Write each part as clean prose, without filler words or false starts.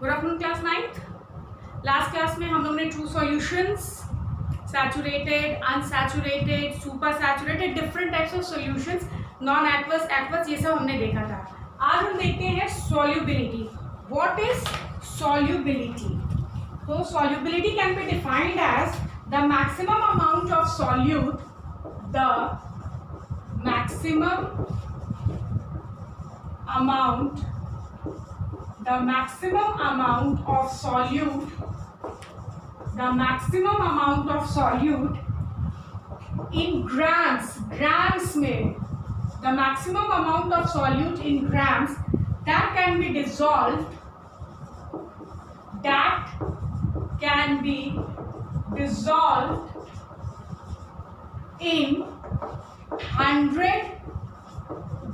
Good afternoon class 9th। Last class में हम लोग ने true solutions, saturated, unsaturated, super saturated, different types of solutions, non aqueous, aqueous, ये सब हमने देखा था। आज हम देखते हैं सॉल्युबिलिटी। What is solubility? तो solubility can be defined as the maximum amount of solute, the maximum amount of solute in grams में, the maximum amount of solute in grams that can be dissolved in 100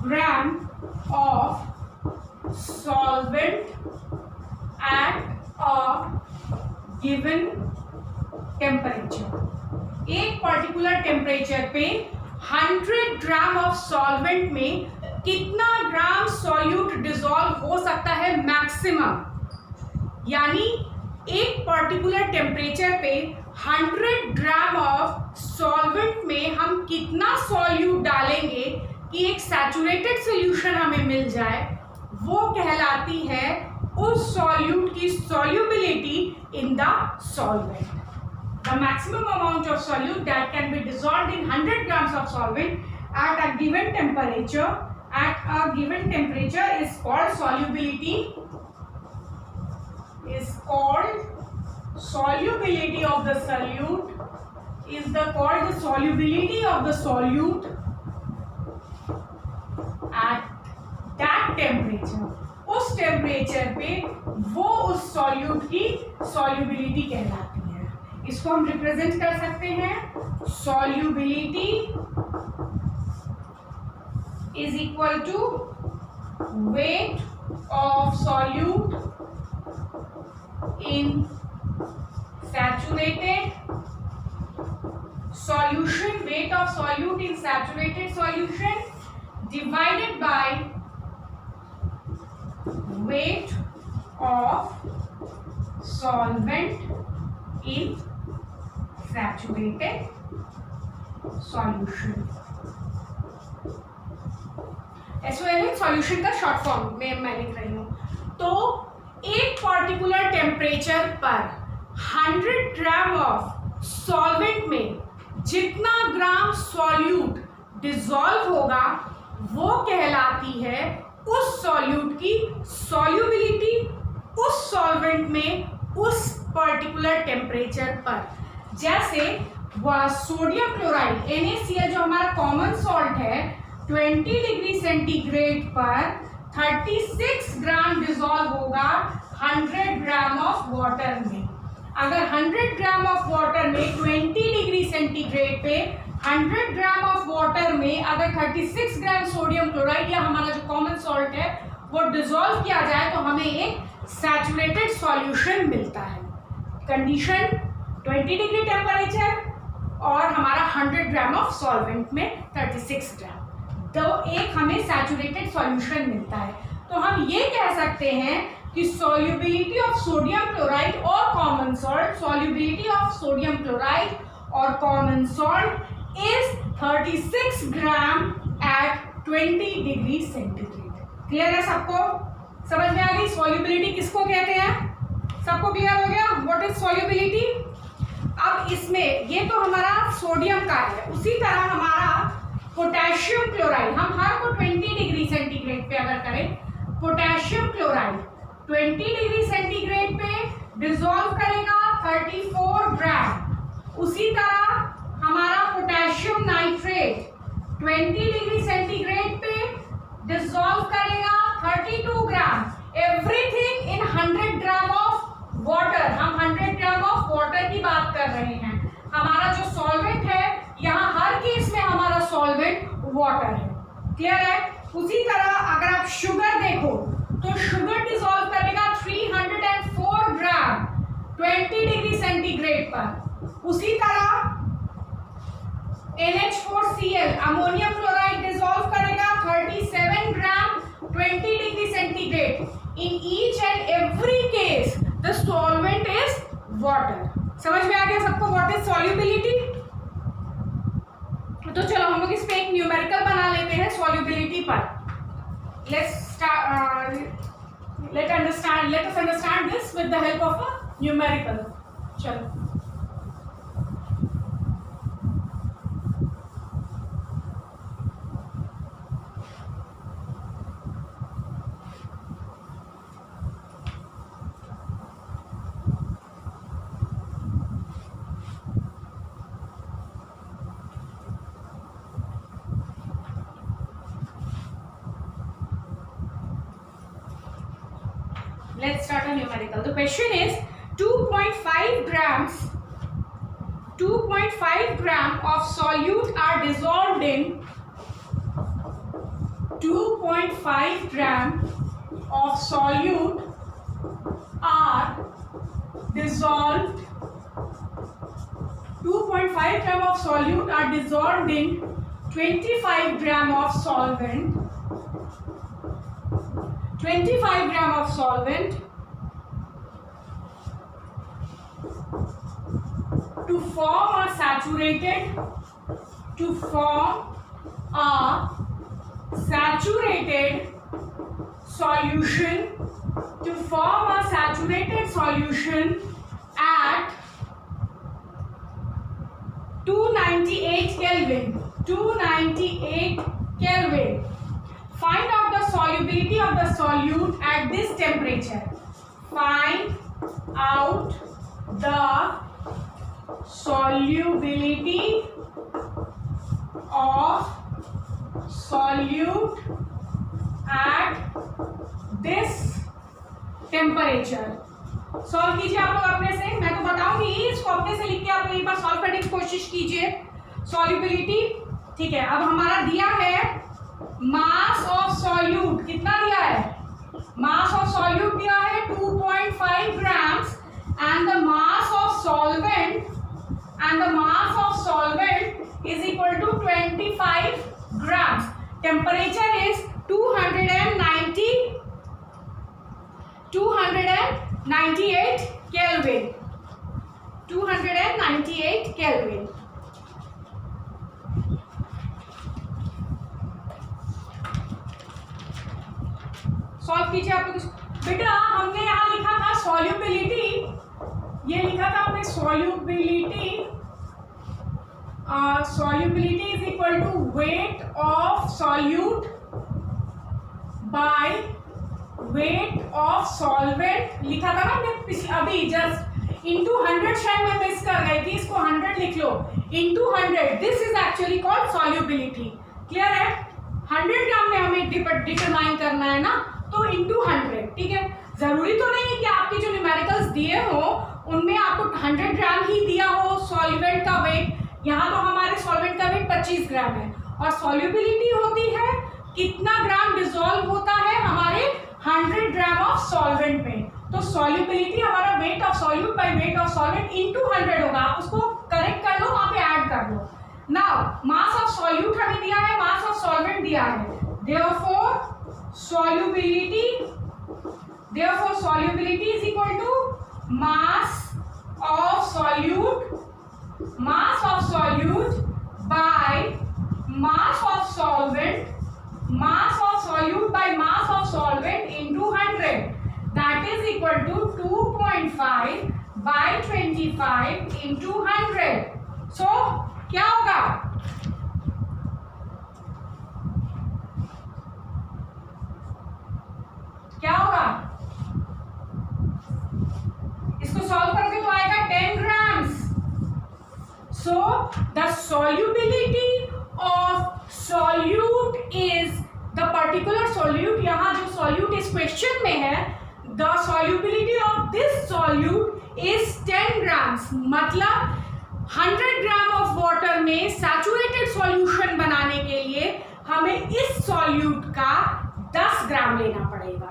gram of solvent at a given temperature। एक particular temperature पे 100 gram of solvent में कितना ग्राम solute dissolve हो सकता है maximum, यानी एक पर्टिकुलर टेम्परेचर पे 100 ग्राम ऑफ सॉल्वेंट में हम कितना सॉल्यूट डालेंगे कि एक सैचुरेटेड सॉल्यूशन हमें मिल जाए, वो कहलाती है उस सॉल्यूट की solubility in the solvent. The maximum amount of solute that can be dissolved in 100 grams of solvent at a given temperature is called solubility, solubility of the solute is called the solubility of the solute at that temperature। उस temperature पे वो उस solute की solubility कहलाती है। इसको हम represent कर सकते हैं, solubility is equal to weight of solute in saturated solution, weight of solute in saturated solution divided by weight of solvent in saturated solution। SOL solution का शॉर्ट फॉर्म में मैं लिख रही हूँ। तो एक पर्टिकुलर टेम्परेचर पर 100 ग्राम ऑफ सॉल्वेंट में जितना ग्राम सॉल्यूट डिसॉल्व होगा वो कहलाती है उस सॉल्यूट की सॉल्युबिलिटी उस सॉल्वेंट में उस पर्टिकुलर टेम्परेचर पर। जैसे वह सोडियम क्लोराइड NaCl जो हमारा कॉमन सॉल्ट है 20 डिग्री सेंटीग्रेड पर 36 ग्राम डिसॉल्व होगा 100 ग्राम ऑफ वाटर में। अगर 100 ग्राम ऑफ वाटर में 20 डिग्री सेंटीग्रेड पे 100 ग्राम ऑफ वाटर में अगर 36 ग्राम सोडियम क्लोराइड या हमारा जो कॉमन सॉल्ट है वो डिसॉल्व किया जाए तो हमें एक सैचुरेटेड सॉल्यूशन मिलता है। कंडीशन 20 डिग्री टेम्परेचर और हमारा 100 ग्राम ऑफ सॉल्वेंट में 36 ग्राम, तो एक हमें सैचुरेटेड सॉल्यूशन मिलता है। तो हम ये कह सकते हैं कि सॉल्युबिलिटी ऑफ सोडियम क्लोराइड और common salt, solubility of sodium chloride और common salt is 36 gram at 20 degree centigrade. Clear है सबको? समझ में आ गई सॉल्युबिलिटी किसको कहते हैं? सबको क्लियर हो गया व्हाट इज सॉल्युबिलिटी? अब इसमें ये तो हमारा सोडियम का है, उसी तरह हमारा पोटेशियम क्लोराइड, हम हर को 20 डिग्री सेंटीग्रेड पे अगर करें, पोटेशियम क्लोराइड 20 डिग्री सेंटीग्रेड पे डिसॉल्व करेगा 34 ग्राम। उसी तरह हमारा पोटेशियम नाइट्रेट 20 डिग्री सेंटीग्रेड पे डिसॉल्व करेगा 32 gram. Everything in 100 gram of water. हम 100 ग्राम ऑफ वाटर की बात कर रहे हैं। हमारा जो सॉल्वेंट है यहाँ हर केस में हमारा सॉल्वेंट वाटर है। क्लियर है? उसी तरह अगर आप शुगर देखो तो शुगर डिसॉल्व करेगा 304 ग्राम 20 डिग्री सेंटीग्रेड पर। उसी तरह NH4Cl अमोनियम क्लोराइड डिसॉल्व करेगा 37 ग्राम 20 degree centigrade. In each and every case solvent is water. समझ में आ गया सबको what is solubility? तो चलो हम लोग इस पे एक न्यूमेरिकल बना लेते हैं solubility पर. Let us understand this with the help of a numerical. चलो. Let's start a numerical. The question is 2.5 gram of solute are dissolved in 2.5 gram of solute are dissolved 2.5 gram of solute are dissolved in 25 gram of solvent. 25 gram of solvent to form a saturated solution at 298 Kelvin. 298 Kelvin. Find out the solubility of the solute at this temperature. Find out the solubility of solute at this temperature. Solve कीजिए आप लोग अपने से. मैं तो बताऊंगी, इसको अपने से लिख के आप एक बार सॉल्व करने की कोशिश कीजिए. सॉल्युबिलिटी, ठीक है. अब हमारा दिया है मास ऑफ सॉल्यूट. कितना दिया है? मास ऑफ सॉल्यूट दिया है 2.5 grams and the mass of solvent is equal to 25 grams. Temperature is 298 Kelvin. 298 Kelvin. Solve कीजिए आप लोग. बेटा हमने यहाँ लिखा था सॉल्युबिलिटी, ये लिखा था हमने solubility is equal to weight of solute by weight of solvent लिखा था ना हमने अभी जस्ट. इनटू 100 शायद मैं मिस कर गई थी, इसको 100 लिख लो. Into 100 this is actually called solubility. Clear है? 100 ग्राम में हमें डिटरमाइन करना है ना, तो इनटू 100. ठीक है. जरूरी तो नहीं है कि आपके जो न्यूमेरिकल्स दिए हो उनमें आपको 100 ग्राम ही दिया हो सॉल्वेंट का वेट. यहाँ तो हमारे सॉल्वेंट का वेट 25 ग्राम है और सॉल्युबिलिटी होती है कितना ग्राम डिसॉल्व होता है हमारे 100 ग्राम ऑफ सॉल्वेंट में. तो सॉल्युबिलिटी हमारा wait of solute by weight of solvent into 100 होगा. आप उसको करेक्ट कर लो, वहां पे ऐड कर लो. नाउ मास ऑफ सॉल्यूट हमें दिया है, मास ऑफ सॉल्वेंट दिया है. Therefore solubility is equal to mass of solute by mass of solvent, mass of solute by mass of solvent into 100. That is equal to 2.5 by 25 into 100. So क्या होगा? क्या होगा? इसको सॉल्व करोगे तो आएगा 10 grams. So the solubility of solute is the particular solute. यहां जो सॉल्यूट इस क्वेश्चन में है, the solubility of this solute is 10 grams. मतलब 100 ग्राम ऑफ वाटर में सैचुरेटेड सॉल्यूशन बनाने के लिए हमें इस सॉल्यूट का 10 ग्राम लेना पड़ेगा.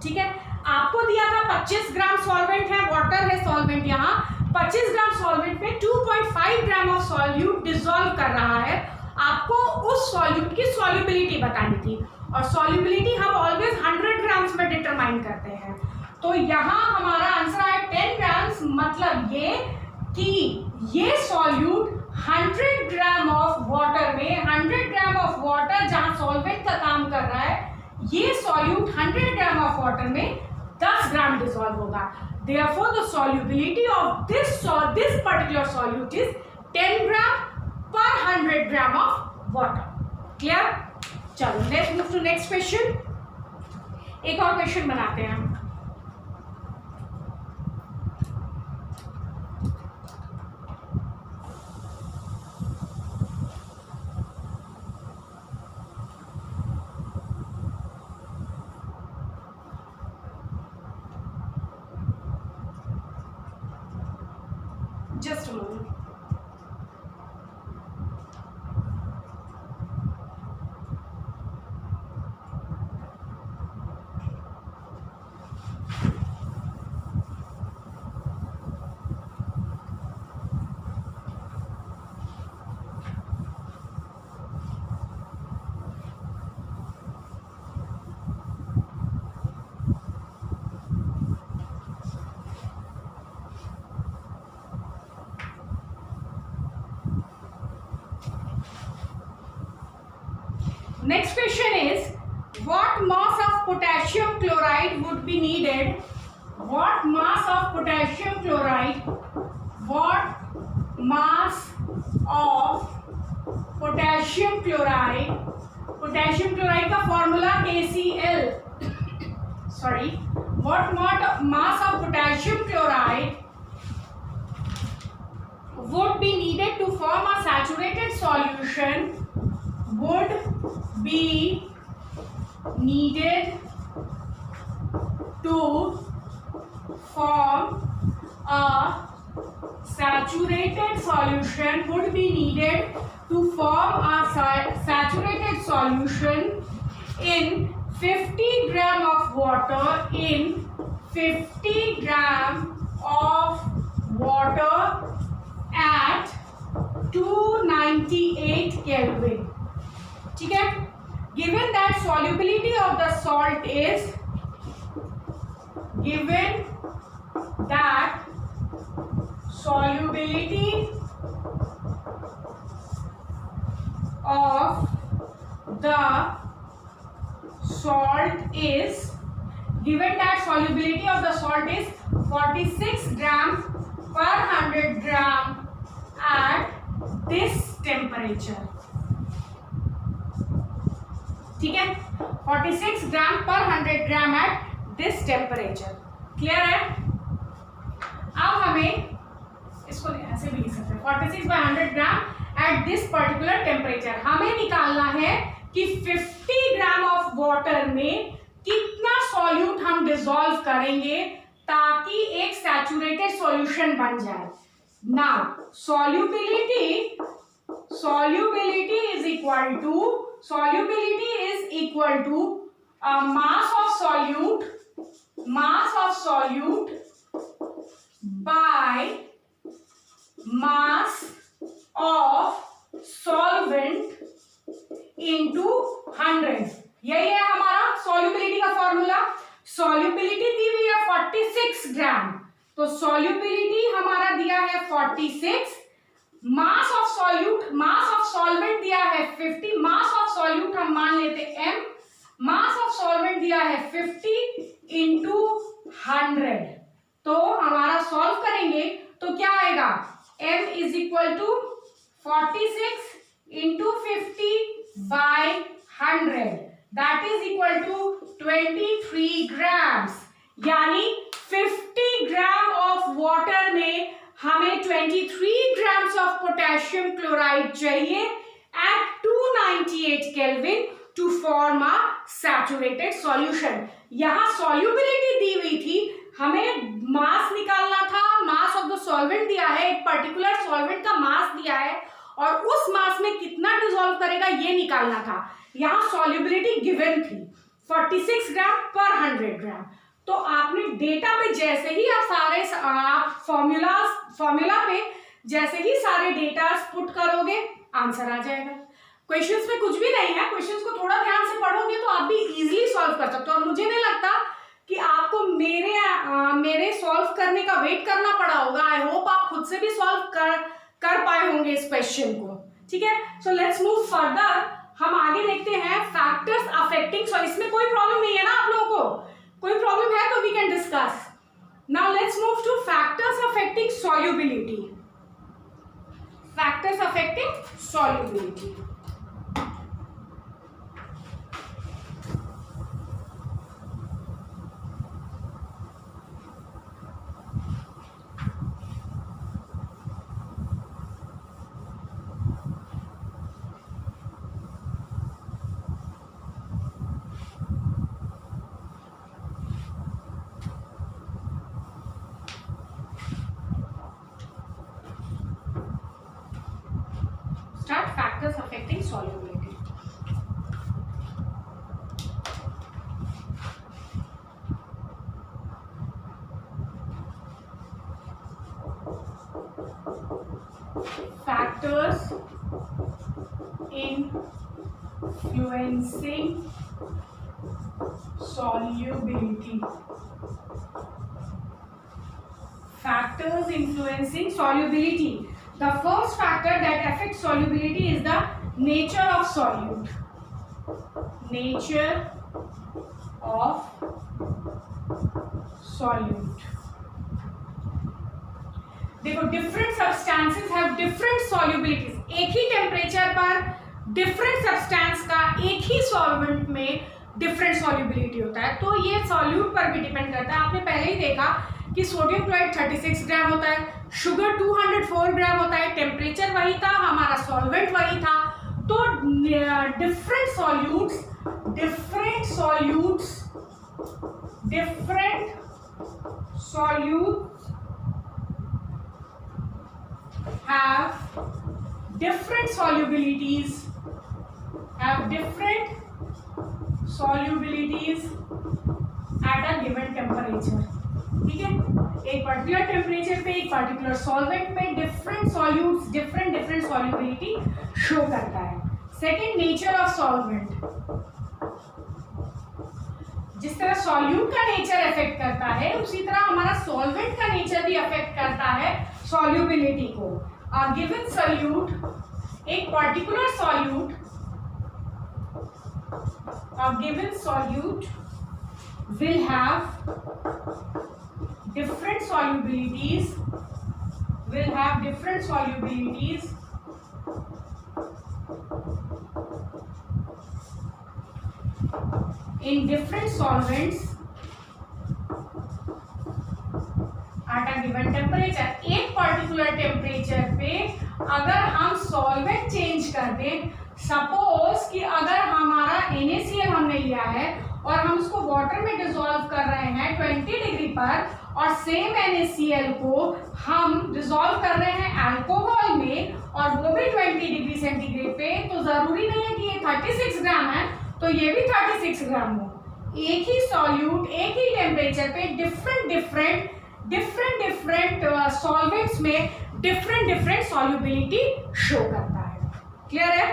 ठीक है. आपको दिया था 25 ग्राम सॉल्वेंट है, वाटर है सॉल्वेंट. यहाँ 25 ग्राम सॉल्वेंट में 2.5 ग्राम ऑफ सॉल्यूट डिसॉल्व कर रहा है. आपको उस सॉल्यूट की सॉल्युबिलिटी बतानी थी और सॉल्युबिलिटी हम ऑलवेज 100 ग्राम्स में डिटरमाइन करते हैं. तो यहाँ हमारा आंसर आया 10 ग्राम्स, मतलब ये कि ये सॉल्यूट 100 ग्राम ऑफ वाटर में, 100 ग्राम ऑफ वाटर जहां सॉल्वेंट का काम कर रहा है, ये सॉल्यूट 100 ग्राम ऑफ वाटर में 10 ग्राम डिसॉल्व होगा। Therefore, the solubility of this particular solute is 10 gram per 100 gram of water. Clear? चलो let's move to next question. एक और क्वेश्चन बनाते हैं हम। Just a moment. Next question is, what mass of potassium chloride would be needed? What mass of potassium chloride? What mass of potassium chloride? Potassium chloride का formula KCl. Sorry. What mass of potassium chloride would be needed to form a saturated solution? Would be needed to form a saturated solution, would be needed to form a saturated solution in 50 gram of water, in 50 gram of water at 298 Kelvin. ठीक है? Given that solubility of the salt is, given that solubility of the salt is, given that solubility of the salt is 46 gram per 100 gram at this temperature. ठीक है, 46 ग्राम पर 100 ग्राम at this temperature. Clear है? अब हमें इसको ऐसे भी लिख सकते हैं, 46 by 100 gram at this particular temperature. हमें निकालना है कि 50 ग्राम ऑफ वाटर में कितना सॉल्यूट हम डिसॉल्व करेंगे ताकि एक सैचुरेटेड सॉल्यूशन बन जाए. Now solubility is equal to mass of solute by mass of solvent into 100. यही है हमारा सॉल्युबिलिटी का फॉर्मूला. सॉल्युबिलिटी दी हुई है 46 ग्राम, तो सॉल्युबिलिटी हमारा दिया है 46. मास of solute, mass of solvent दिया है 50. मास ऑफ सॉल्यूट हम मान लेते m. मास ऑफ सॉल्वेंट दिया है 50 इंटू 100. तो हमारा सॉल्व करेंगे तो क्या आएगा, m is equal to 46 into 50 by 100, that is equal to 23 grams. यानी 50 ग्राम ऑफ वाटर में हमें 23 ग्राम्स ऑफ पोटेशियम क्लोराइड चाहिए at 298 kelvin to form a saturated solution. यहां सॉल्युबिलिटी दी हुई थी, हमें मास निकालना था. मास ऑफ द सॉल्वेंट दिया है, एक पर्टिकुलर सॉल्वेंट का मास दिया है और उस मास में कितना डिसॉल्व करेगा ये निकालना था. यहां सॉल्युबिलिटी गिवन थी 46 ग्राम पर 100 ग्राम. तो आपने डेटा पे जैसे ही आप सारे फॉर्मूला पे जैसे ही सारे डेटा पुट करोगे आंसर आ जाएगा. क्वेश्चंस में कुछ भी नहीं है, क्वेश्चंस को थोड़ा ध्यान से पढ़ोगे तो आप भी इजीली सॉल्व कर सकते हो. और मुझे नहीं लगता कि आपको मेरे सॉल्व करने का वेट करना पड़ा होगा। आई होप आप खुद से भी सॉल्व कर पाए होंगे इस क्वेश्चन को। ठीक है, सो लेट्स मूव फर्दर। हम आगे देखते हैं फैक्टर्स अफेक्टिंग सॉल्यूबिलिटी। इसमें कोई प्रॉब्लम नहीं है ना आप लोगों को? कोई प्रॉब्लम है तो we can discuss. Now let's move to factors affecting solubility. Factors affecting solubility. Start factors affecting solubility. Factors influencing solubility. Factors influencing solubility. The first factor that affects solubility is the nature of solute. Nature of solute. देखो, different substances have different solubilities. एक ही temperature पर different substance का एक ही solvent में different solubility होता है, तो ये solute पर भी डिपेंड करता है। आपने पहले ही देखा कि सोडियम क्लोराइड 36 ग्राम होता है, शुगर 204 ग्राम होता है, टेम्परेचर वही था, हमारा सॉल्वेंट वही था। तो different solutes have different solubilities at a given temperature. ठीक है, एक पर्टिकुलर टेम्परेचर पे एक पर्टिकुलर सॉल्वेंट में different solutes different solubility show करता है। Second, nature of solvent. जिस तरह सॉल्यूट का नेचर अफेक्ट करता है, उसी तरह हमारा सॉल्वेंट का नेचर भी अफेक्ट करता है सॉल्युबिलिटी को। अ गिवन सॉल्यूट, एक particular solute, a given solute will have different solubilities in different solvents at a given temperature. एक पर्टिकुलर टेम्परेचर पे अगर हम सॉल्वेंट चेंज कर दें, सपोज कि अगर हमारा NaCl हमने लिया है और हम उसको वाटर में डिसॉल्व कर रहे हैं 20 डिग्री पर, और सेम NaCl को हम डिसॉल्व कर रहे हैं अल्कोहल में और वो भी 20 डिग्री सेंटीग्रेड पे, तो जरूरी नहीं है कि ये 36 ग्राम है तो ये भी 36 ग्राम हो। एक ही सॉल्यूट एक ही टेम्परेचर पे डिफरेंट सॉल्वेंट्स में डिफरेंट सॉल्युबिलिटी शो करता है। क्लियर है?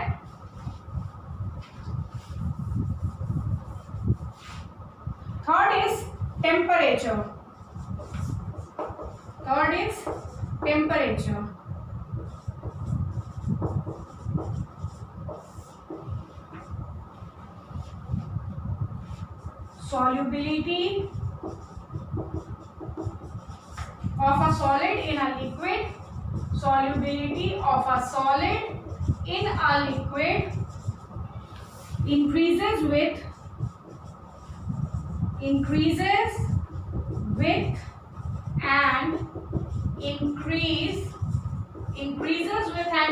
Third is temperature. Solubility of a solid in a liquid. Solubility of a solid in a liquid increases with an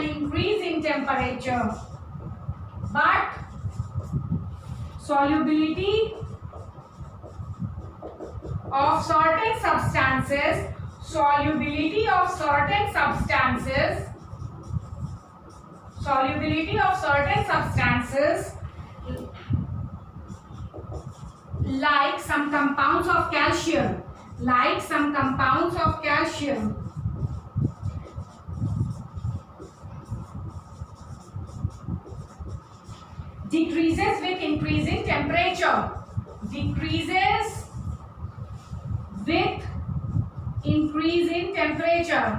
increase in temperature, but solubility of certain substances like some compounds of calcium decreases with increasing temperature. with increase in temperature.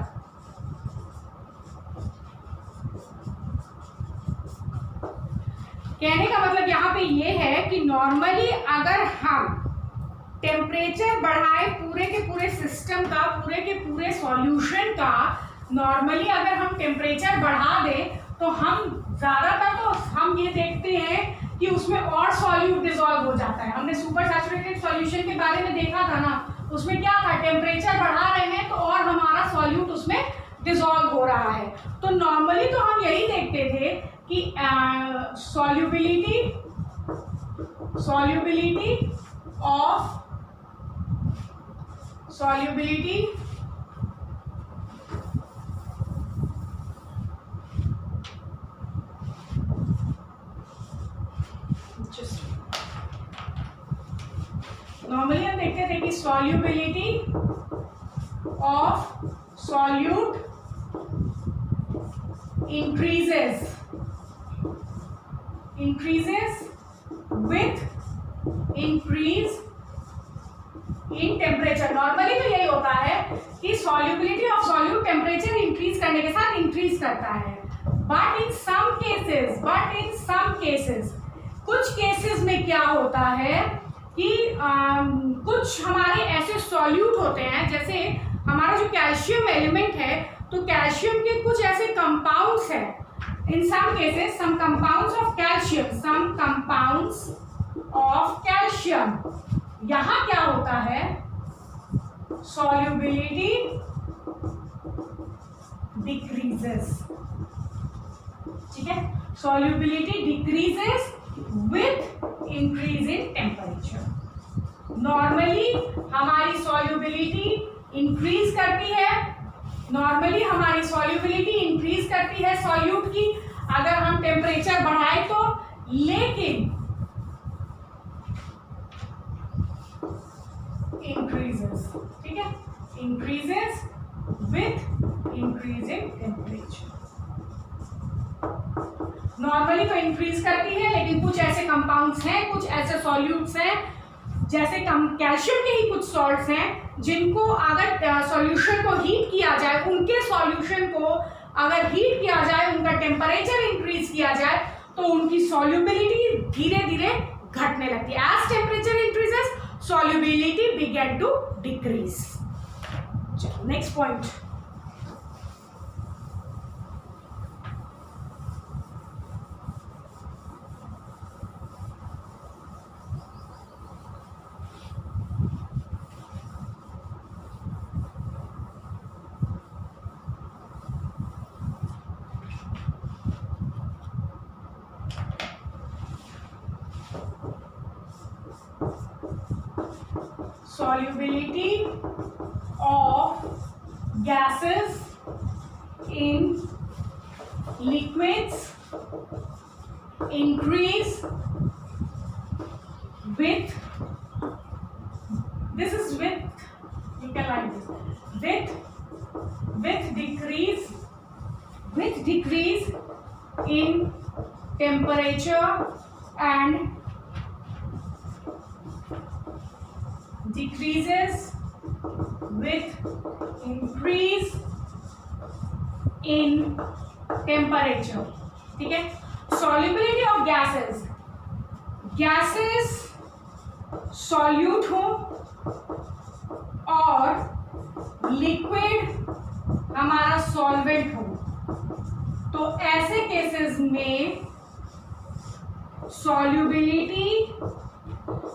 कहने का मतलब यहाँ पे ये है कि normally अगर हम टेम्परेचर बढ़ाए पूरे के पूरे सिस्टम का, पूरे के पूरे सॉल्यूशन का, नॉर्मली अगर हम टेम्परेचर बढ़ा दें तो हम ज़्यादातर तो हम ये देखते हैं कि उसमें और सॉल्यूट डिसॉल्व हो जाता है। हमने सुपर सैचुरेटेड सॉल्यूशन के बारे में देखा था ना, उसमें क्या था, टेम्परेचर बढ़ा रहे हैं तो और हमारा सॉल्यूट उसमें डिसॉल्व हो रहा है। तो नॉर्मली तो हम यही देखते थे कि सॉल्युबिलिटी ऑफ नॉर्मली हम देखते थे कि solubility of solute increases with increase in temperature। Normally तो यही होता है कि solubility of solute temperature increase करने के साथ इंक्रीज करता है। बट इन सम केसेस कुछ केसेस में क्या होता है कि कुछ हमारे ऐसे सॉल्यूट होते हैं, जैसे हमारा जो कैल्शियम एलिमेंट है, तो कैल्शियम के कुछ ऐसे कंपाउंड्स हैं, in some cases some compounds of calcium, यहाँ क्या होता है, सॉल्युबिलिटी डिक्रीजेस। ठीक है, solubility decreases with increase in temperature. Normally हमारी सॉल्युबिलिटी इंक्रीज करती है, नॉर्मली हमारी सॉल्युबिलिटी इंक्रीज करती है सॉल्यूट की अगर हम टेम्परेचर बढ़ाएं तो, लेकिन इंक्रीजेस, ठीक है, increases with increase in temperature. Normally तो इंक्रीज करती है, लेकिन कुछ ऐसे कंपाउंड्स हैं, कुछ ऐसे सॉल्यूट्स हैं, जैसे कैल्शियम के ही कुछ सॉल्ट्स हैं जिनको अगर सॉल्यूशन को हीट किया जाए, उनके सॉल्यूशन को अगर हीट किया जाए, उनका टेम्परेचर इंक्रीज किया जाए तो उनकी सॉल्युबिलिटी धीरे धीरे घटने लगती है। As temperature increases solubility begin to decrease. चलो next point, solubility of gases in liquids increase with, this is with, you can write this, with decrease in temperature and decreases with increase in temperature। ठीक है, solubility of gases solute हो और liquid हमारा solvent हो, तो ऐसे cases में solubility,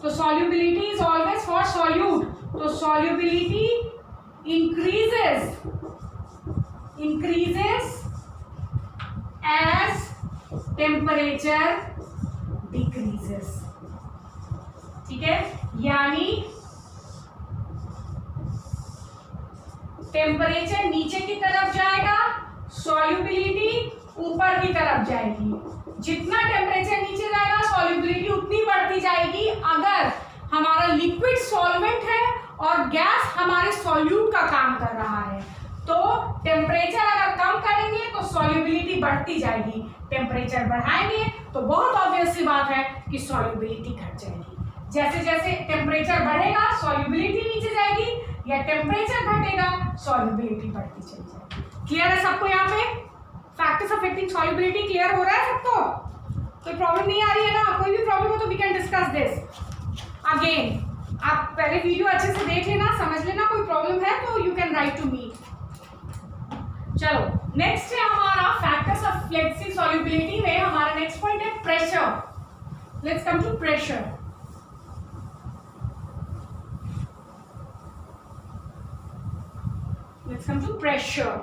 तो solubility is always for solute, तो solubility increases as temperature decreases। ठीक है, यानी टेम्परेचर नीचे की तरफ जाएगा, सॉल्युबिलिटी ऊपर की तरफ जाएगी। जितना टेम्परेचर नीचे जाएगा सॉल्युबिलिटी उतनी बढ़ती जाएगी अगर हमारा लिक्विड सॉल्वेंट है और गैस हमारे सॉल्यूट का काम कर रहा है। तो टेम्परेचर अगर कम करेंगे तो सॉल्युबिलिटी बढ़ती जाएगी, टेम्परेचर बढ़ाएंगे तो बहुत ऑब्वियस सी बात है कि सॉल्युबिलिटी घट जाएगी। जैसे जैसे टेम्परेचर बढ़ेगा सॉल्युबिलिटी नीचे जाएगी, या टेम्परेचर घटेगा सॉल्युबिलिटी बढ़ती चली जाएगी। क्लियर है सबको? यहाँ पे फैक्टर्स अफेक्टिंग सॉल्युबिलिटी क्लियर हो रहा है सबको? कोई प्रॉब्लम नहीं आ रही है ना? कोई भी प्रॉब्लम हो तो we can discuss this again. आप पहले वीडियो अच्छे से देख लेना, समझ लेना, कोई प्रॉब्लम है तो you can write to me. चलो नेक्स्ट है हमारा फैक्टर्स ऑफ फ्लेक्सिव सॉल्युबिलिटी में हमारा नेक्स्ट पॉइंट है pressure. Let's come to pressure. Let's come to pressure.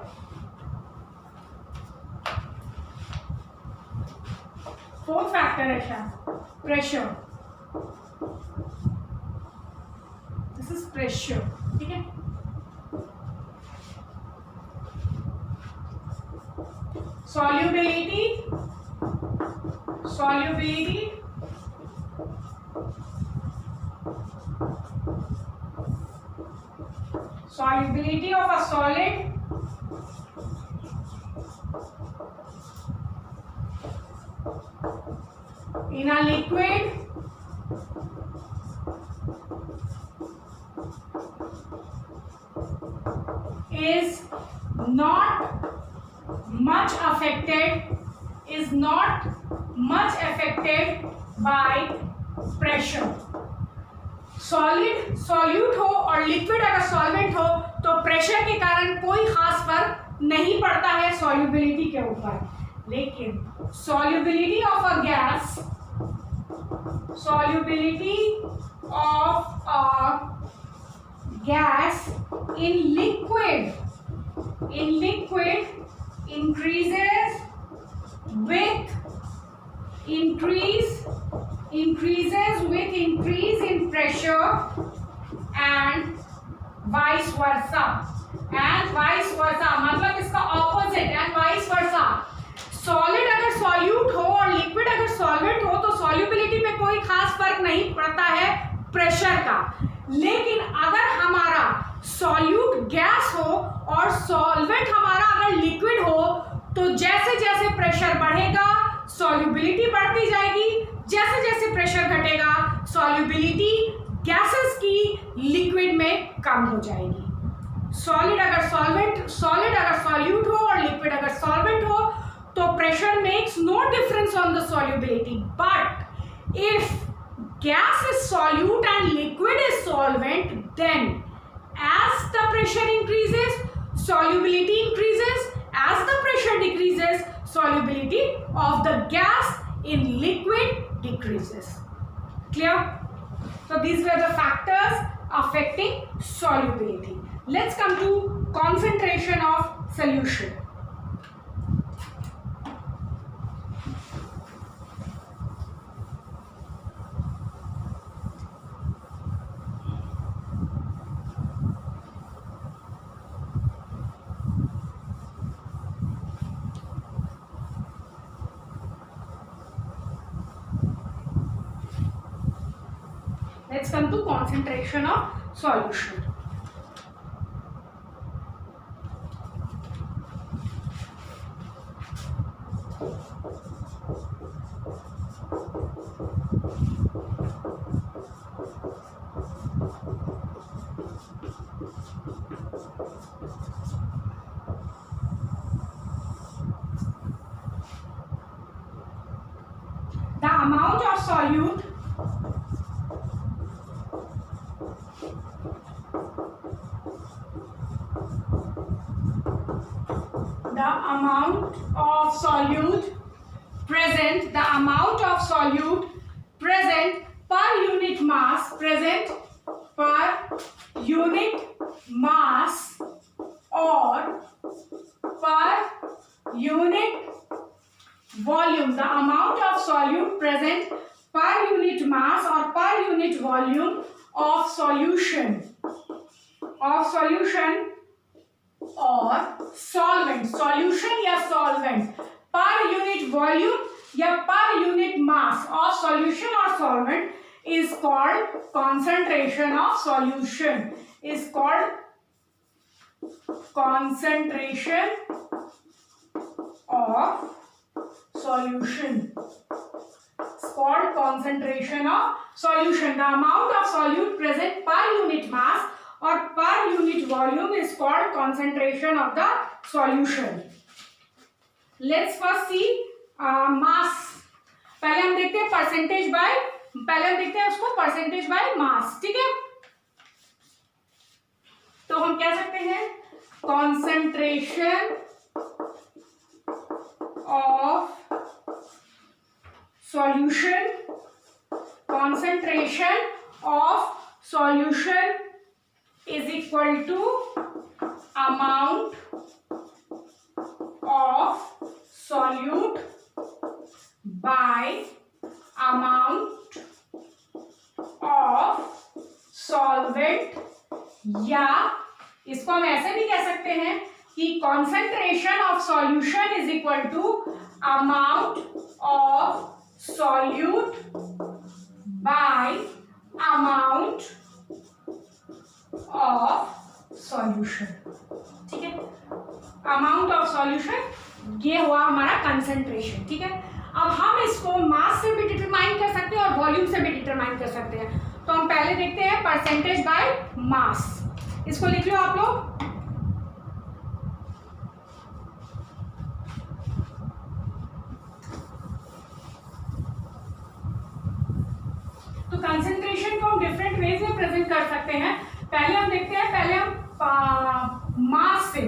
Fourth factor है शायद pressure. This is pressure. ठीक है? Solubility. Solubility of a solid in a liquid is not much affected by pressure. Solid solute हो और liquid अगर solvent हो तो pressure के कारण कोई खास फर्क नहीं पड़ता है सॉल्युबिलिटी के ऊपर, लेकिन solubility of a gas in liquid increases with increase in pressure and vice versa मतलब इसका opposite and vice versa. Solid अगर सॉल्यूट हो और लिक्विड अगर सॉल्वेंट हो तो सॉल्युबिलिटी में कोई खास फर्क नहीं पड़ता है प्रेशर का, लेकिन अगर हमारा सॉल्यूट गैस हो और सॉल्वेंट हमारा अगर लिक्विड हो तो जैसे जैसे प्रेशर बढ़ेगा सॉल्युबिलिटी बढ़ती जाएगी, जैसे जैसे प्रेशर घटेगा सॉल्युबिलिटी गैसेस की लिक्विड में कम हो जाएगी। सॉलिड अगर सॉल्यूट हो और लिक्विड अगर सॉल्वेंट हो तो pressure makes no difference on the solubility, but if gas is solute and liquid is solvent, then as the pressure increases solubility increases, as the pressure decreases solubility of the gas in liquid decreases. Clear? So these were the factors affecting solubility. Let's come to concentration of solution. Let's come to concentration of solution. The amount of solute present per unit mass or per unit volume, the amount of solute present per unit mass or per unit volume of solution or solvent, solution या solvent, per unit volume या per unit mass of solution or solvent is called concentration of solution, is called concentration of solution. called concentration of solution. The amount of solute present per unit mass or per unit volume is called concentration of the solution. Let's first see mass. पहले हम देखते हैं percentage by, पहले हम देखते हैं उसको percentage by mass, ठीक है। तो हम कह सकते हैं concentration of solution, concentration of solution is equal to amount of solute by amount of solvent, या इसको हम ऐसे भी कह सकते हैं कि concentration of solution is equal to amount of solute by amount of solution, ठीक है। amount of solution ये हुआ हमारा concentration, ठीक है। अब हम इसको मास से भी डिटरमाइन कर सकते हैं और वॉल्यूम से भी डिटरमाइन कर सकते हैं। तो हम पहले देखते हैं परसेंटेज बाय मास, इसको लिख लो आप लोग। तो कंसंट्रेशन को हम डिफरेंट वेज में प्रेजेंट कर सकते हैं। पहले हम देखते हैं, पहले हम मास से,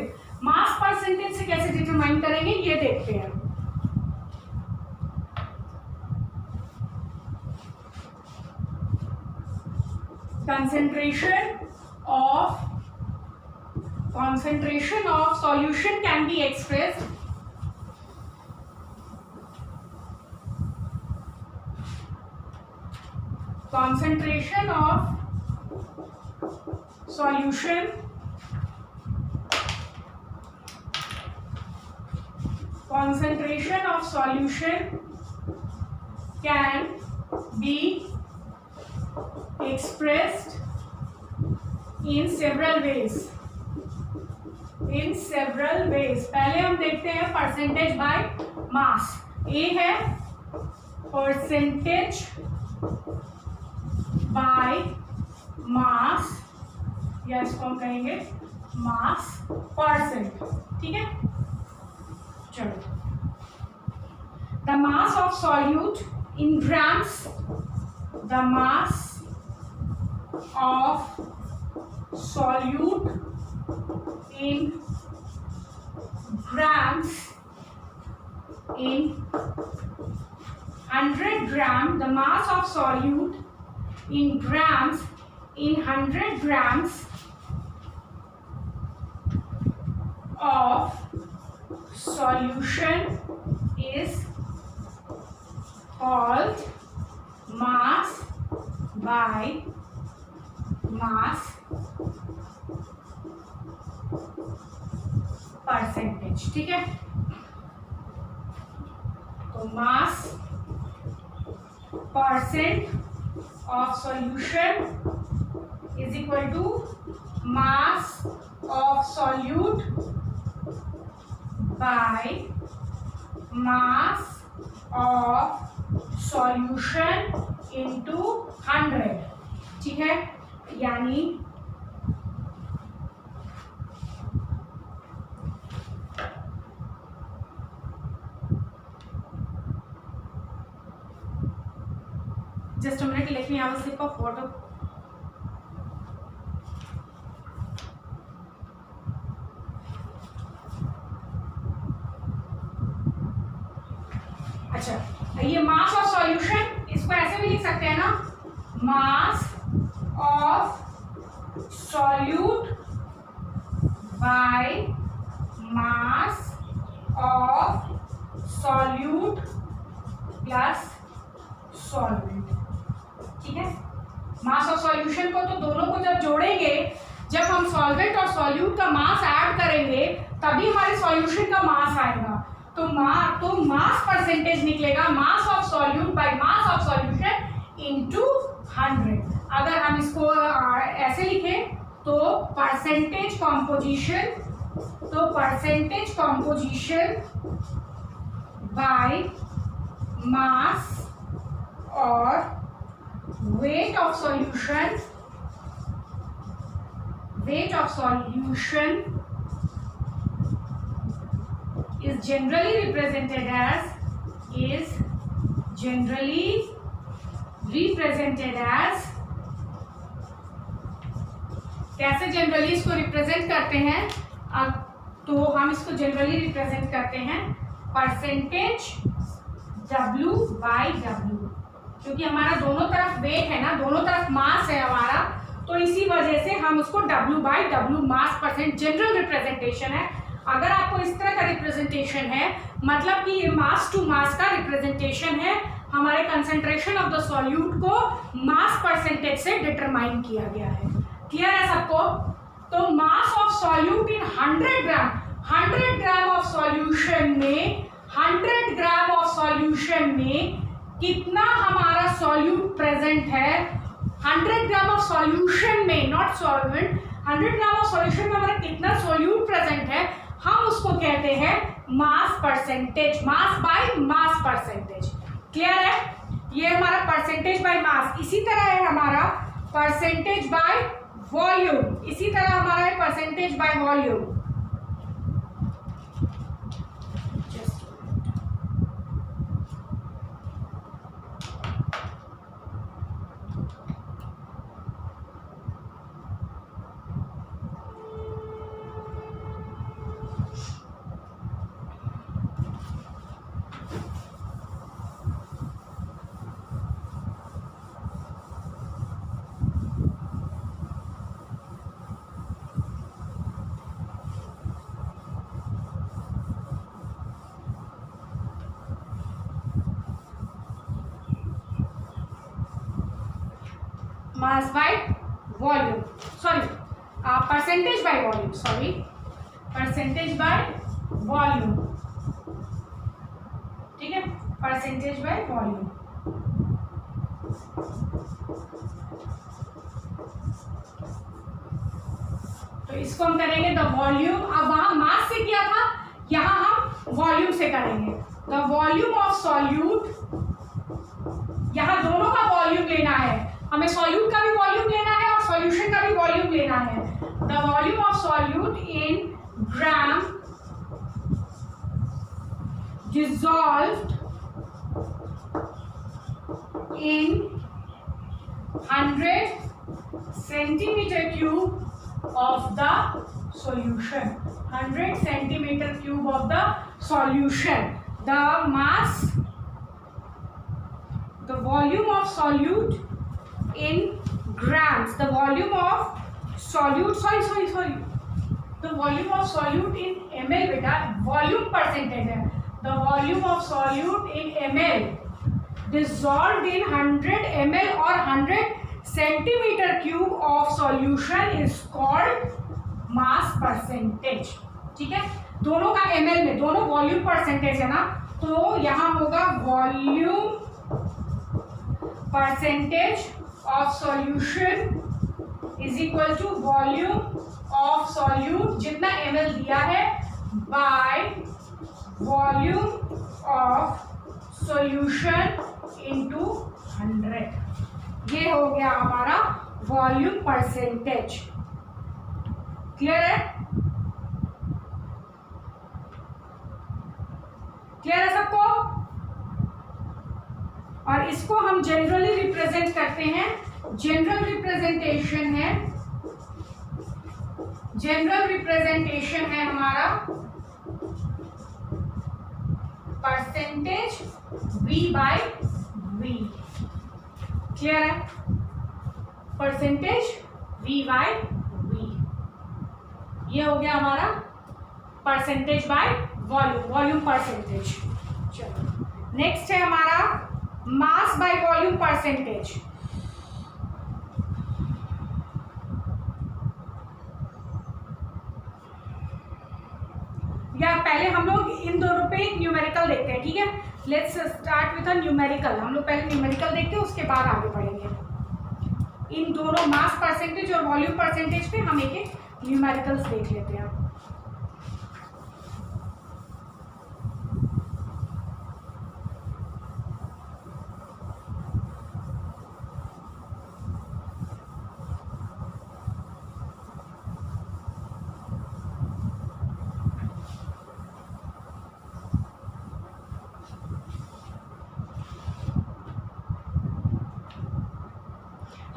मास परसेंटेज से कैसे डिटरमाइन करेंगे ये देखते हैं। concentration of solution can be expressed concentration of solution can be expressed in several ways, पहले हम देखते हैं परसेंटेज बाय मास। ए है परसेंटेज बाय मास, या इसको हम कहेंगे मास परसेंट, ठीक है। चलो, the mass of solute in grams, the mass of solute in grams, in 100 gram, the mass of solute in grams, in 100 grams of solution is called mass by mass percentage, ठीक है। तो mass percent of solution is equal to mass of solute by mass of solution into 100, ठीक है। यानी just a minute, let me have a sip of water. अच्छा, ये मास of solution, इसको ऐसे भी लिख सकते हैं ना, मास of solute by mass of solute plus solvent, ठीक है। मास ऑफ सॉल्यूशन को तो दोनों को जब जोड़ेंगे, जब हम सॉल्वेंट और सॉल्यूट का मास ऐड करेंगे तभी हमारे सॉल्यूशन का मास आएगा। तो मास परसेंटेज निकलेगा मास of solute by mass of solution into 100। अगर हम इसको ऐसे लिखें तो percentage composition by mass or weight of solution is generally represented as कैसे जनरली इसको रिप्रेजेंट करते हैं? अब तो हम इसको जनरली रिप्रेजेंट करते हैं परसेंटेज W/W, क्योंकि हमारा दोनों तरफ वेट है ना, दोनों तरफ मास है हमारा, तो इसी वजह से हम उसको W/W मास परसेंट जनरल रिप्रेजेंटेशन है। अगर आपको इस तरह का रिप्रेजेंटेशन है, मतलब कि ये मास टू मास का रिप्रेजेंटेशन है, हमारे कंसेंट्रेशन ऑफ द सॉल्यूट को मास परसेंटेज से डिटरमाइन किया गया है। क्लियर है सबको? तो मास of solute in 100 gram of solution में 100 ग्राम ऑफ सॉल्यूशन में कितना हमारा सॉल्यूट प्रेजेंट है? 100 ग्राम ऑफ सॉल्यूशन में, not solvent, 100 gram of solution में हमारा कितना सॉल्यूट प्रेजेंट है, हम उसको कहते हैं mass percentage, mass by mass percentage. Clear है? ये हमारा परसेंटेज बाय मास। इसी तरह है हमारा परसेंटेज बाय वॉल्यूम, इसी तरह हमारा है percentage by volume. Mass by volume, sorry percentage by volume, sorry percentage by volume, ठीक है, परसेंटेज बाय वॉल्यूम। तो इसको हम करेंगे द वॉल्यूम, अब वहां मास से किया था, यहां हम वॉल्यूम से करेंगे। द वॉल्यूम ऑफ सॉल्यूट, यहां दोनों का वॉल्यूम लेना है, हमें सॉल्यूट का भी वॉल्यूम लेना है और सॉल्यूशन का भी वॉल्यूम लेना है। The volume of solute in gram dissolved in 100 centimeter cube of the solution, 100 centimeter cube of the solution. The mass, the volume of solute in grams, the volume of solute, sorry, the volume of solute in ml, beta volume percentage है, the volume of solute in ml dissolved in 100 ml or 100 centimeter cube of solution is called mass percentage। ठीक है, दोनों का ml में, दोनों volume percentage है ना, तो यहाँ होगा volume percentage of solution is equal to volume of solute, जितना ml दिया है, by volume of solution into 100। ये हो गया हमारा वॉल्यूम परसेंटेज। क्लियर है? क्लियर है सबको? और इसको हम जनरली रिप्रेजेंट करते हैं, जनरल रिप्रेजेंटेशन है, जनरल रिप्रेजेंटेशन है हमारा percentage V by V। Clear है? परसेंटेज V बाय V, ये हो गया हमारा percentage by volume, volume percentage. चलो नेक्स्ट है हमारा मास बाय वॉल्यूम परसेंटेज। या पहले हम लोग इन दोनों पे एक न्यूमेरिकल देखते हैं, ठीक है? Let's start with a numerical. हम लोग पहले न्यूमेरिकल देखते हैं, उसके बाद आगे बढ़ेंगे। इन दोनों मास परसेंटेज और वॉल्यूम परसेंटेज पे हम एक एक न्यूमेरिकल्स देख लेते हैं।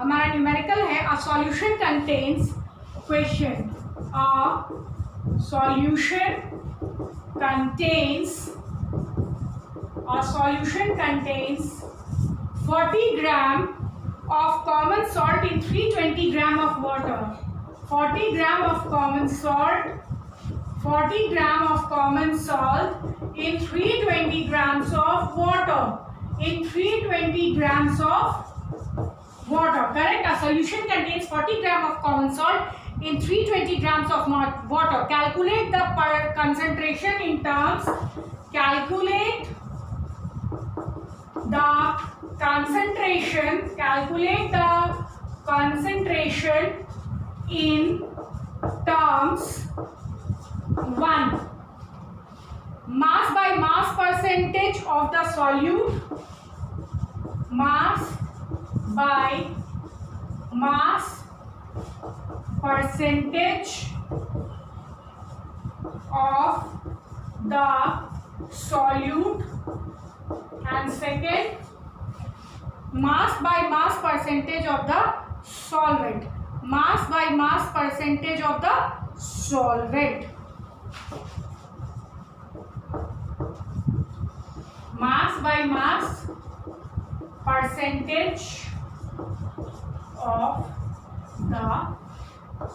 हमारा न्यूमेरिकल है a solution contains question a solution contains 40 gram of common salt in 320 gram of water. 40 gram of common salt in 320 grams of water. In 320 grams of water. Correct? A solution contains 40 gram of common salt in 320 grams of water. Calculate the concentration in terms. Calculate the concentration in terms 1. Mass by mass percentage of the solute. Mass by mass percentage of the solute. And second, mass by mass percentage of the solvent. Mass by mass percentage of the solvent. Mass by mass percentage of the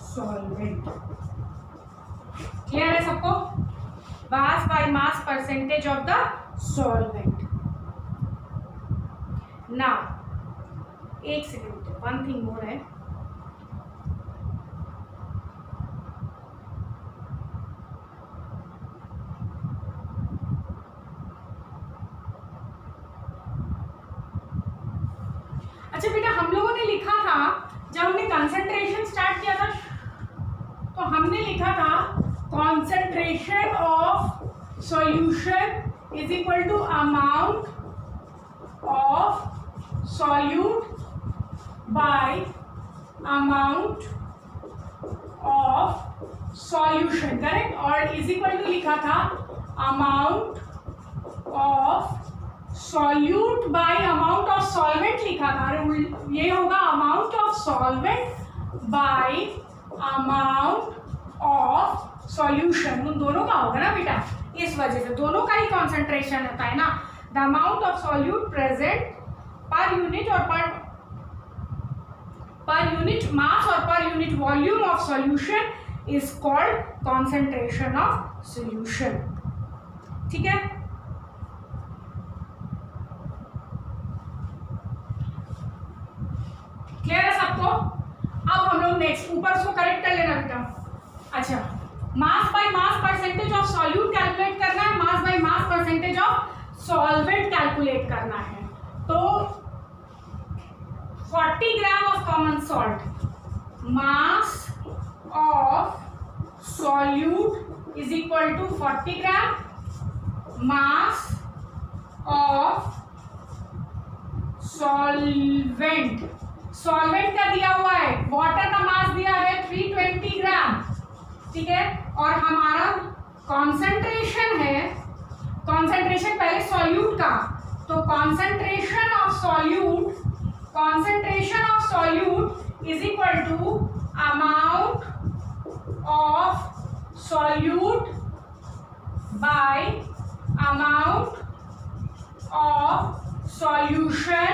solvent. Clear है सबको? Mass by mass percentage of the solvent. Now, एक second, one thing more है. अच्छा बेटा, हम लोगों ने लिखा था जब हमने कंसंट्रेशन स्टार्ट किया था तो हमने लिखा था concentration of solution is equal to amount of solute by amount of solution. Correct? और is equal to लिखा था amount of solute by amount of solvent लिखा था. ये होगा amount of solvent by amount of solution. उन दोनों का होगा ना बेटा, इस वजह से दोनों का ही concentration होता है ना. The amount of solute present per unit or per unit mass or per unit volume of solution is called concentration of solution. ठीक है? क्लियर है सबको? अब हम लोग नेक्स्ट ऊपर उसको करेक्ट कर लेना बेटा. अच्छा, mass by mass percentage of solute calculate करना है, mass by mass percentage of solvent calculate करना है. तो 40 gram of common salt, mass of solute is equal to 40 gram, mass of solvent. Solvent का दिया हुआ है, वाटर का मास दिया है 320 ग्राम. ठीक है? और हमारा कॉन्सेंट्रेशन है, कॉन्सेंट्रेशन पहले सॉल्यूट का, तो concentration of solute is equal to amount of solute by amount of solution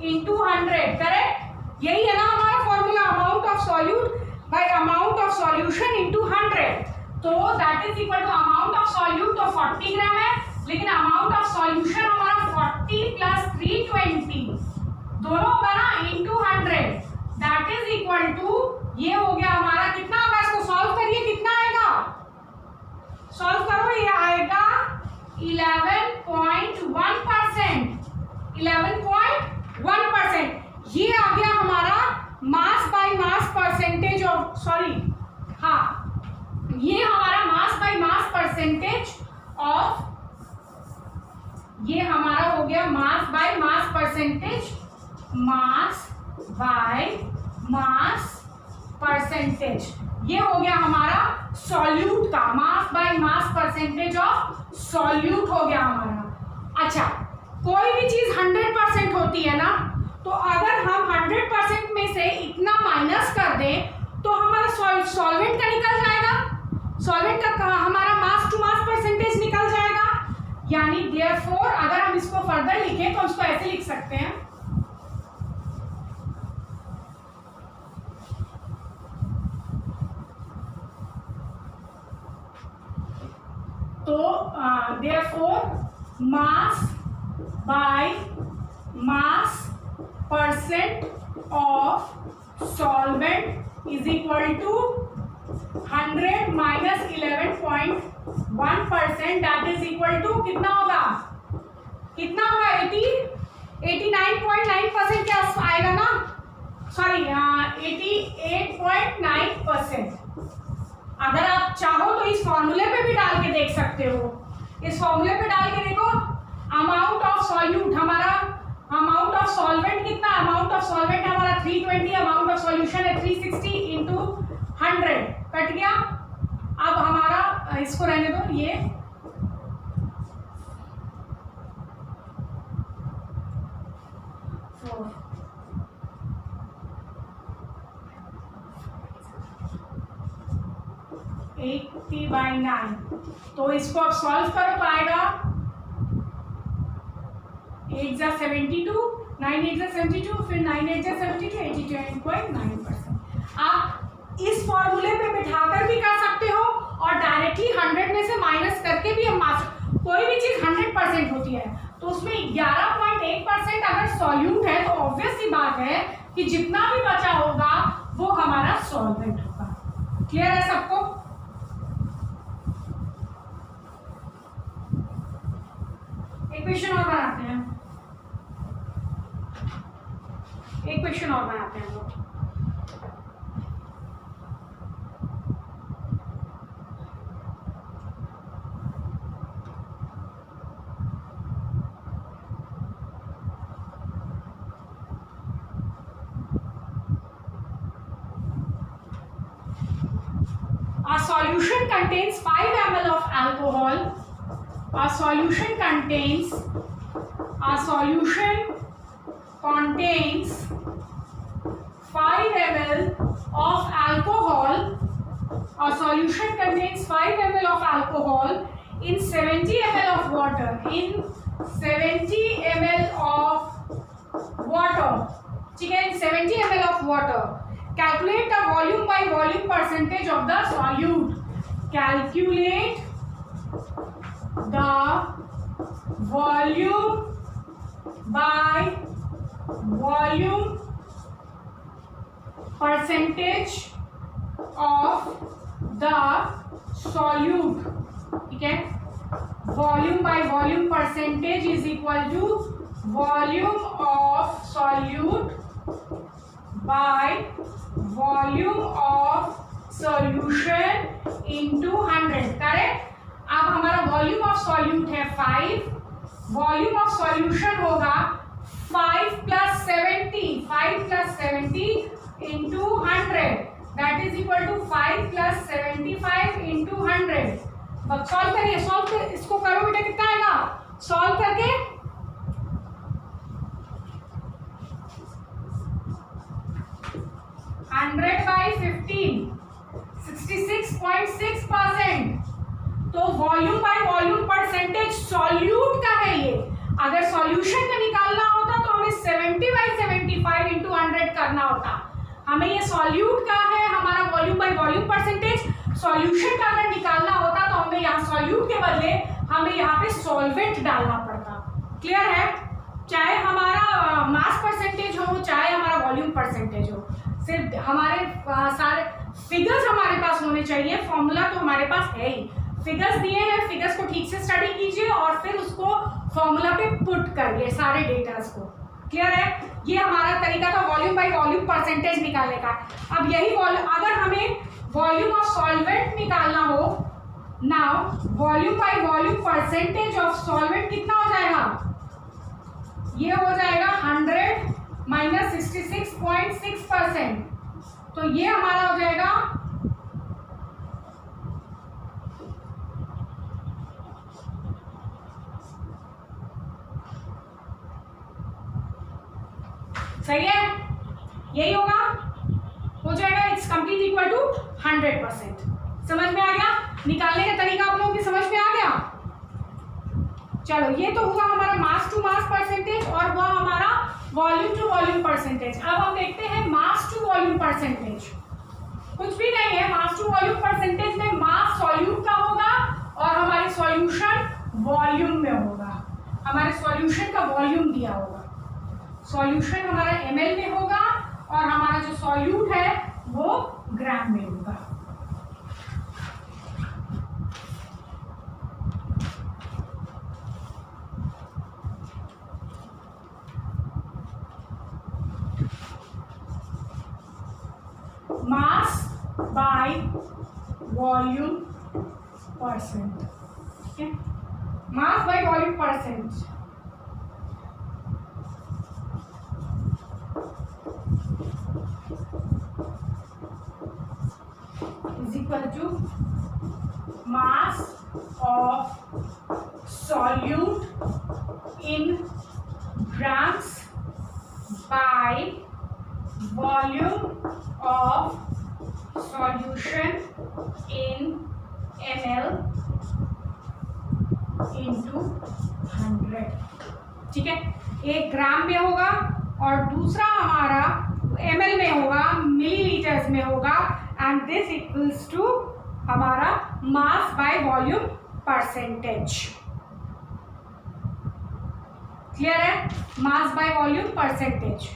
into 100. Correct? यही है ना हमारा formula, amount of solute by amount of solution into 100. तो that is equal to amount of solute तो 40 ग्राम है, लेकिन amount of solution हमारा 40 plus 320 दोनों बना into 100. That is equal to, ये हो गया हमारा कितना होगा, इसको सॉल्व करिए, कितना आएगा, सॉल्व करो, ये आएगा 11.1%. 11.1%. ये आ गया हमारा mass by mass percentage of, sorry, हाँ, ये हमारा mass by mass percentage of, ये हमारा हो गया मास by mass percentage, mass by mass percentage. ये हो गया हमारा सॉल्यूट का, मास by mass percentage of solute हो गया हमारा. अच्छा, कोई भी चीज 100% होती है ना, तो अगर हम 100% में से इतना माइनस कर दें तो हमारा सॉल्वेंट का निकल जाएगा, सॉल्वेंट का हमारा मास टू मास परसेंटेज निकल जाएगा। यानी देयरफॉर अगर हम इसको फर्दर लिखें तो हम इसको ऐसे लिख सकते हैं, तो therefore mass by mass percent of solvent is equal to 100 minus 11.1%, that is equal to कितना होगा, कितना होगा 89.9% क्या आएगा ना, सॉरी 88.9%। अगर आप चाहो तो इस फॉर्मूले पे भी डाल के देख सकते हो, इस फॉर्मूले पे डाल के देखो अमाउंट ऑफ सॉल्यूट, हमारा अमाउंट ऑफ सॉल्वेंट कितना, अमाउंट ऑफ सॉल्वेंट हमारा 320, अमाउंट ऑफ सॉल्यूशन है 360 इंटू 100, कट गया। अब हमारा इसको रहने दो, ये 80/9, तो इसको अब सॉल्व करो तो आएगा 8 जा 72, 9 8 जा 72, फिर 9 8 जा 72, 82.9%। आप इस फॉर्मूले पे बिठाकर भी कर सकते हो और डायरेक्टली 100 में से माइनस करके भी हम कोई भी चीज 100% होती है तो उसमें 11.1% अगर सॉल्यूट है तो ऑब्वियस सी बात है कि जितना भी बचा होगा वो हमारा सॉल्वेंट होगा। क्लियर है सबको? एक क्वेश्चन और बनाते हैं, एक क्वेश्चन और बनाते हैं लोग। A solution contains 5 ml of alcohol. A solution contains 5 ml of alcohol. A solution contains 5 ml of alcohol in 70 ml of water. In 70 ml of water. ठीक है, in 70 ml of water. Calculate the volume by volume percentage of the solute. Calculate the volume by volume percentage of the solute. ठीक है, volume by volume percentage is equal to volume of solute by volume of solution into 100, correct. अब हमारा volume of solute है 5, volume of solution होगा 5 + 70 into 100, that is equal to 5 + 75 into 100। अब solve करिए, solve कर, इसको करो बेटा, कितना आएगा सॉल्व करके 100/15, 66.6%। तो volume by volume percentage solute का है ये। अगर सॉल्यूशन का निकालना होता तो हमें 70/75 into 100 करना होता। हमें ये सॉल्यूट का है, हमारा volume by volume percentage. Solution का अगर निकालना होता तो हमें यहाँ सॉल्यूट के बदले हमें यहाँ पे सॉल्वेंट डालना पड़ता। क्लियर है? चाहे हमारा मास परसेंटेज हो, चाहे हमारा वॉल्यूम परसेंटेज हो, सिर्फ हमारे सारे फिगर्स हमारे पास होने चाहिए। फॉर्मूला तो हमारे पास है ही, फिगर्स दिए हैं, फिगर्स को ठीक से स्टडी कीजिए और फिर उसको फॉर्मूला पे पुट करिए सारे डेटास को। क्लियर है? ये हमारा तरीका था वॉल्यूम बाय वॉल्यूम परसेंटेज निकालने का। अब यही वॉल्यूम, अगर हमें वॉल्यूम ऑफ सॉल्वेंट निकालना हो, now volume by volume percentage of solvent कितना हो जाएगा? ये हो जाएगा 100 - 66.6%। तो ये हमारा हो जाएगा 66.6 सही है, यही होगा, हो जाएगा, इट्स कंप्लीट इक्वल टू 100%। समझ में आ गया, निकालने का तरीका आप लोगों की समझ में आ गया। चलो ये तो हुआ हमारा मास टू मास परसेंटेज और वह हमारा वॉल्यूम टू वॉल्यूम परसेंटेज। अब हम देखते हैं मास टू वॉल्यूम परसेंटेज। कुछ भी नहीं है, मास टू वॉल्यूम परसेंटेज में मास सॉल्यूट का होगा और हमारे सॉल्यूशन वॉल्यूम में होगा। हमारे सॉल्यूशन का वॉल्यूम दिया होगा, सॉल्यूशन हमारा ml में होगा और हमारा जो सॉल्यूट है वो ग्राम में होगा। मास बाय वॉल्यूम परसेंट, ठीक है, mass by volume percent is equal to mass of solute in grams by volume of solution in ml into 100। ठीक है, एक ग्राम में होगा और दूसरा हमारा ml में होगा, मिलीलीटर्स में होगा, एंड दिस इक्वल्स टू हमारा mass by volume percentage. Clear है, मास बाय वॉल्यूम परसेंटेज।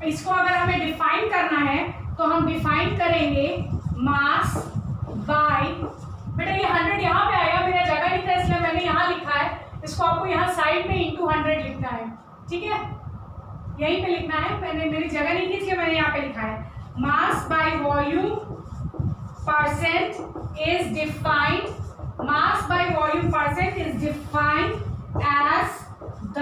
इसको अगर हमें डिफाइन करना है तो हम डिफाइन करेंगे मास बाय, बेटा ये 100 यहाँ पे आएगा, मेरा जगह लिखा है इसलिए मैंने यहाँ लिखा है, इसको आपको यहाँ साइड में इंटू 100 लिखना है, ठीक है, यहीं पे लिखना है, मैंने मेरी जगह नहीं थी इसलिए मैंने यहाँ पे लिखा है। Mass by volume percent is defined, mass by volume percent is defined as the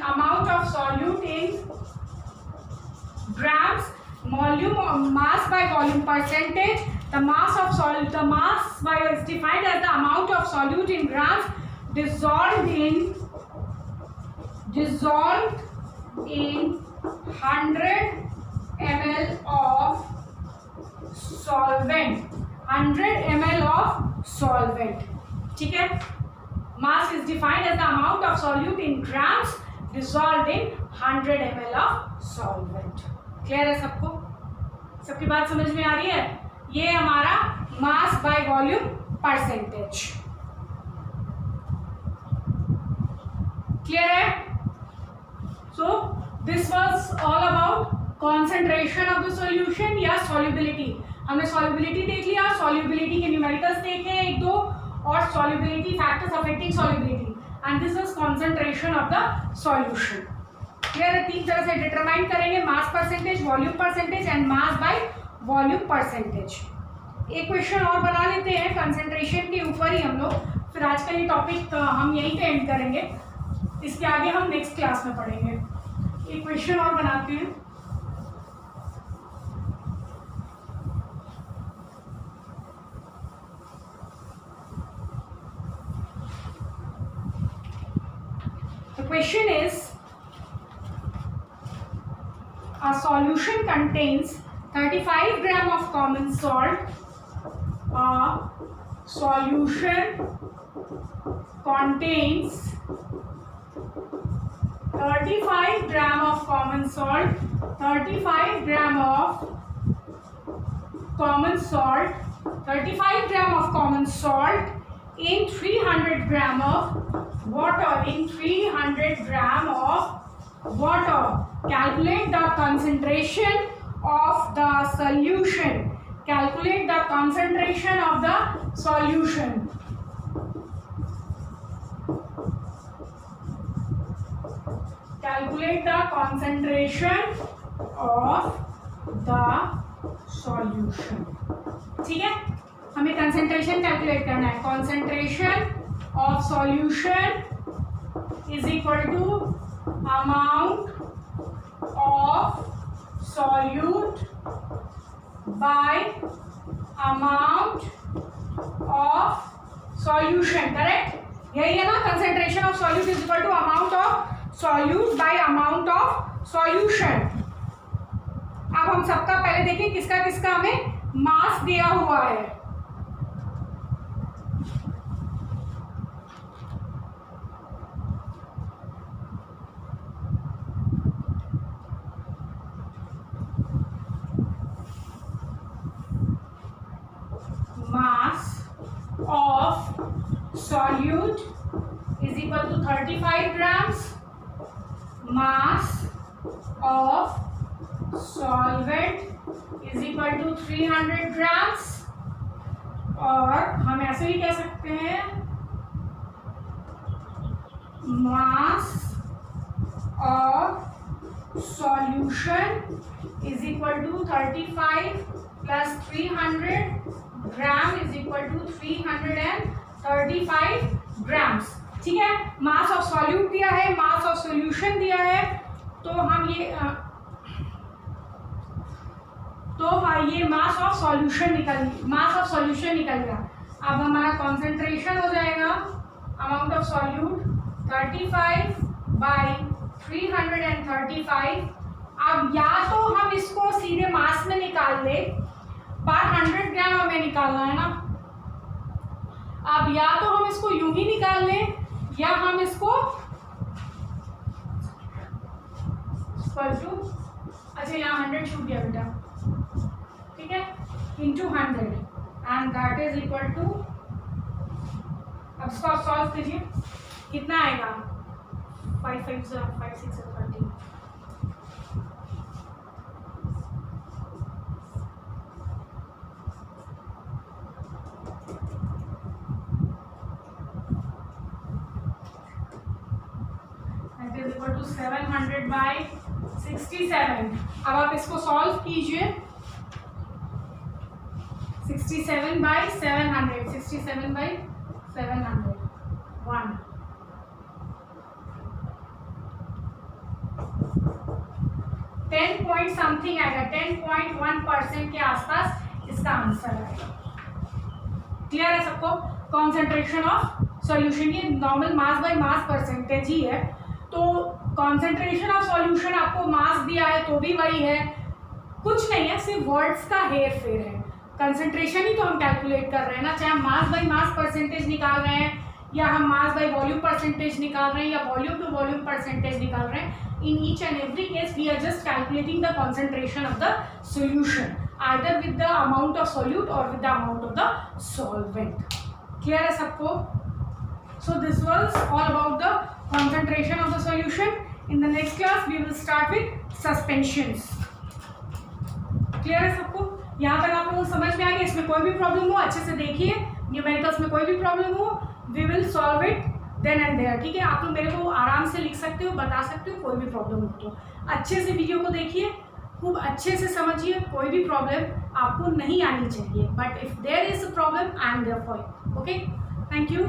amount of solute in grams, volume mass by volume percentage. The mass of solute, the mass by is defined as the amount of solute in grams dissolved in 100 ml of solvent, 100 ml of solvent, ठीक है। Mass is defined as the amount of solute in grams dissolved in 100 ml of solvent। Clear है सबको, सबकी बात समझ में आ रही है? ये हमारा mass by volume percentage. Clear है? So this was all about concentration of the solution या सॉल्युबिलिटी। हमने सॉल्युबिलिटी देख लिया, सॉल्युबिलिटी के न्यूमेरिकल्स देखे एक दो, और solubility factors affecting solubility, and this is concentration of the solution. Clear है? तीन तरह से डिटरमाइन करेंगे, mass percentage, volume percentage and mass by volume percentage. एक क्वेश्चन और बना लेते हैं कंसेंट्रेशन के ऊपर ही हम लोग, फिर आज का ये टॉपिक हम यहीं पे एंड करेंगे, इसके आगे हम नेक्स्ट क्लास में पढ़ेंगे। एक क्वेश्चन और बनाते हैं। The question is, a solution contains 35 gram of common salt. A solution contains 35 gram of common salt, 35 gram of common salt, 35 gram of common salt in 300 gram of water, in 300 gram of water. Calculate the concentration of the solution. Calculate the concentration of the solution. Calculate the concentration of the solution. ठीक है? हमें concentration calculate करना है। Concentration of solution is equal to amount of solute by amount of solution, correct? यही है ना, concentration of solute is equal to amount of solute by amount of solution. अब हम सबका पहले देखें किसका किसका हमें मास दिया हुआ है। Mass of solute is equal to 35 grams. Mass of solvent is equal to 300 grams. और हम ऐसे भी कह सकते हैं mass of solution is equal to 35 plus 300 gram is equal to 335 grams। ठीक है, मास ऑफ सॉल्यूट दिया है, मास ऑफ सॉल्यूशन दिया है, तो हम ये मास ऑफ सॉल्यूशन निकल गया। अब हमारा कॉन्सेंट्रेशन हो जाएगा अमाउंट ऑफ सॉल्यूट 35 बाई 335। अब या तो हम इसको सीधे मास में निकाल ले, पर 100 ग्राम हमें निकालना है ना। अब या तो हम इसको यूं ही निकाल लें या हम इसको अच्छा यहाँ 100 छूट गया बेटा, ठीक है, into 100 and that is equal to, अब इसको आप सॉल्व कीजिए, कितना आएगा 5 5 6 30। Is equal to 700 by 67। अब आप इसको सॉल्व कीजिए, 67 बाई 700, 67 बाई 700 1 10 पॉइंट समथिंग आएगा, 10.1% के आसपास इसका आंसर आएगा। क्लियर है सबको? कॉन्सेंट्रेशन ऑफ सॉल्यूशन, ये normal mass by mass percentage ही है, तो कॉन्सेंट्रेशन ऑफ सॉल्यूशन आपको मास दिया है तो भी वही है, कुछ नहीं है, सिर्फ वर्ड्स का हेर फेर है। कंसेंट्रेशन ही तो हम कैलकुलेट कर रहे हैं ना, चाहे हम मास बाय मास परसेंटेज निकाल रहे हैं या हम मास बाय वॉल्यूम परसेंटेज निकाल रहे हैं या वॉल्यूम टू वॉल्यूम परसेंटेज निकाल रहे हैं। In each and every case we are just calculating the concentration of the solution either with the amount of solute और with the amount of the solvent. Clear है सबको? So this was all about the concentration of the solution. In the next class we will start with suspensions. Clear है सबको? यहाँ तक आप लोगों को समझ में आ गया? इसमें कोई भी प्रॉब्लम हो अच्छे से देखिए, न्यूमेरिकल्स में कोई भी प्रॉब्लम हो we will solve it then and there। ठीक है, आप लोग मेरे को आराम से लिख सकते हो, बता सकते हो, कोई भी प्रॉब्लम हो तो अच्छे से वीडियो को देखिए, खूब अच्छे से समझिए, कोई भी प्रॉब्लम आपको नहीं आनी चाहिए, but if there is a problem I am there for you. Okay, thank you.